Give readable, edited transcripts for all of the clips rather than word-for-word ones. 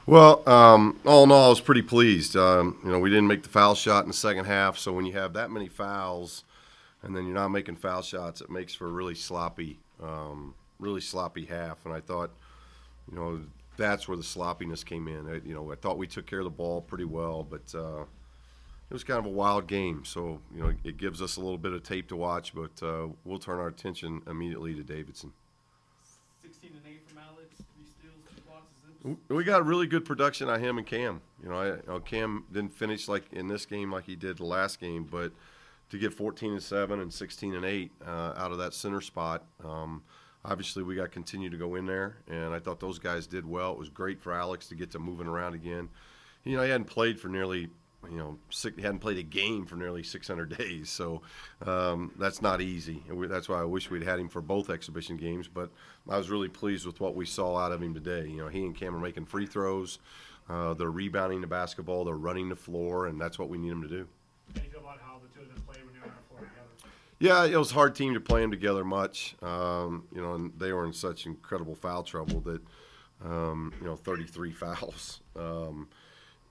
Well, all in all, I was pretty pleased. We didn't make the foul shot in the second half, so when you have that many fouls and then you're not making foul shots, it makes for a really sloppy half. And I thought, you know, that's where the sloppiness came in. I thought we took care of the ball pretty well, but it was kind of a wild game. So, it gives us a little bit of tape to watch, but we'll turn our attention immediately to Davidson. 16 and 8 from Alex, 3 steals, 2 blocks. We got really good production on him and Cam. Cam didn't finish like in this game like he did the last game, but to get 14 and 7 and 16 and 8 out of that center spot, obviously we got to continue to go in there. And I thought those guys did well. It was great for Alex to get to moving around again. He hadn't played for nearly. He hadn't played a game for nearly 600 days, so that's not easy. That's why I wish we'd had him for both exhibition games, but I was really pleased with what we saw out of him today. He and Cam are making free throws. They're rebounding the basketball. They're running the floor, and that's what we need them to do. How do you feel about how the two of them played when they were on the floor together? Yeah, it was a hard team to play them together much. And they were in such incredible foul trouble that, 33 fouls.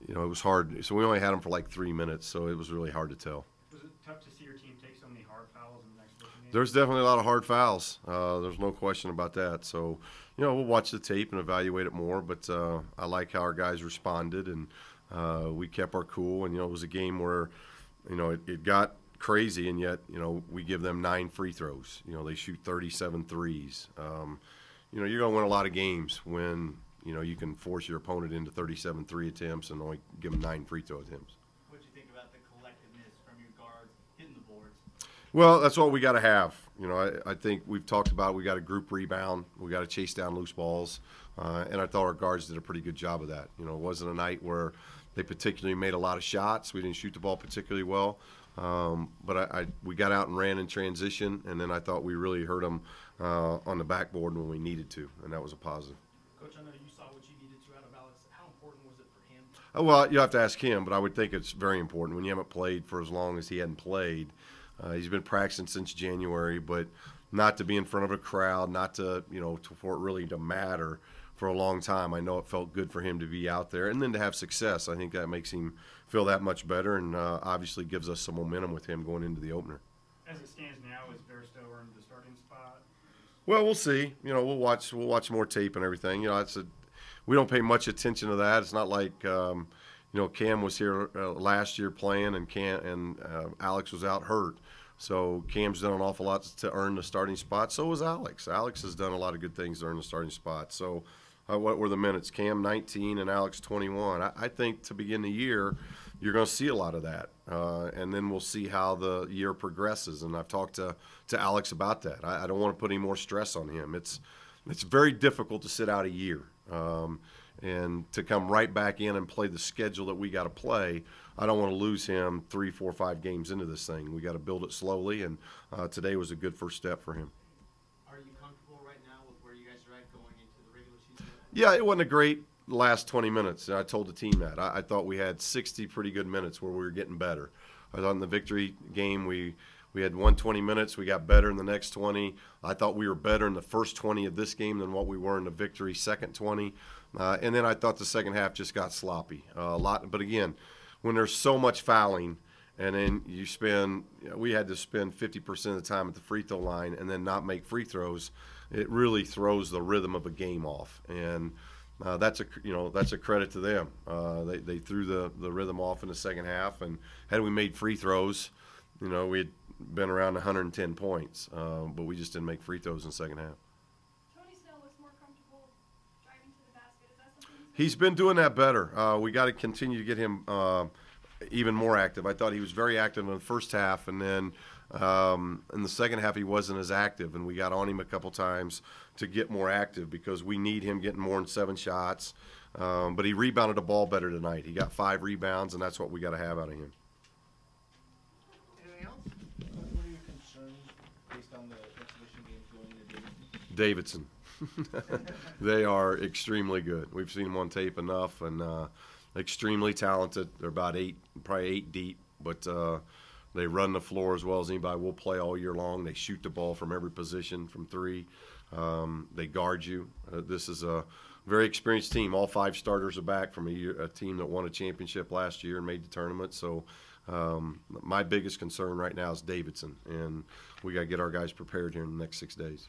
It was hard. So we only had them for like 3 minutes, so it was really hard to tell. Was it tough to see your team take so many hard fouls in the next game? There's definitely a lot of hard fouls. There's no question about that. So, we'll watch the tape and evaluate it more, but I like how our guys responded, and we kept our cool. And, it was a game where, it got crazy, and yet, we give them 9 free throws. They shoot 37 threes. You're going to win a lot of games when – you can force your opponent into 37 3 attempts and only give them 9 free throw attempts. What do you think about the collectiveness from your guards hitting the boards? Well, that's what we got to have. I think we've talked about we got a group rebound. We got to chase down loose balls. And I thought our guards did a pretty good job of that. It wasn't a night where they particularly made a lot of shots. We didn't shoot the ball particularly well. But we got out and ran in transition, and then I thought we really hurt them on the backboard when we needed to, and that was a positive. Coach, I know you saw what you needed to out of Alex. How important was it for him? Well, you have to ask him, but I would think it's very important when you haven't played for as long as he hadn't played. He's been practicing since January, but not to be in front of a crowd, not to, for it really to matter for a long time. I know it felt good for him to be out there and then to have success. I think that makes him feel that much better and obviously gives us some momentum with him going into the opener. As it stands now, is Basektball earned the starting spot? Well, we'll see. We'll watch more tape and everything. We don't pay much attention to that. It's not like Cam was here last year playing and Alex was out hurt. So Cam's done an awful lot to earn the starting spot. So was Alex. Alex has done a lot of good things to earn the starting spot. So what were the minutes? Cam 19 and Alex 21. I think to begin the year, you're going to see a lot of that. And then we'll see how the year progresses. And I've talked to Alex about that. I don't want to put any more stress on him. It's very difficult to sit out a year. And to come right back in and play the schedule that we got to play, I don't want to lose him 3, 4, 5 games into this thing. We got to build it slowly, and today was a good first step for him. Are you comfortable right now with where you guys are at going into the regular season? Yeah, it wasn't a great last 20 minutes. I told the team that. I thought we had 60 pretty good minutes where we were getting better. I thought in the victory game we had 120 minutes. We got better in the next 20. I thought we were better in the first 20 of this game than what we were in the victory second 20. And then I thought the second half just got sloppy a lot. But again, when there's so much fouling, and then we had to spend 50% of the time at the free throw line and then not make free throws, it really throws the rhythm of a game off. And that's a credit to them. They threw the rhythm off in the second half, and had we made free throws, we had been around 110 points, but we just didn't make free throws in the second half. He's been doing that better. We got to continue to get him even more active. I thought he was very active in the first half, and then in the second half he wasn't as active, and we got on him a couple times to get more active because we need him getting more than 7 shots. But he rebounded the ball better tonight. He got 5 rebounds, and that's what we got to have out of him. Anything else? What are your concerns based on the exhibition games going into Davidson. They are extremely good. We've seen them on tape enough, and extremely talented. They're about probably 8 deep, but they run the floor as well as anybody. We'll play all year long. They shoot the ball from every position from 3. They guard you. This is a very experienced team. All 5 starters are back from a team that won a championship last year and made the tournament. So my biggest concern right now is Davidson, and we got to get our guys prepared here in the next 6 days.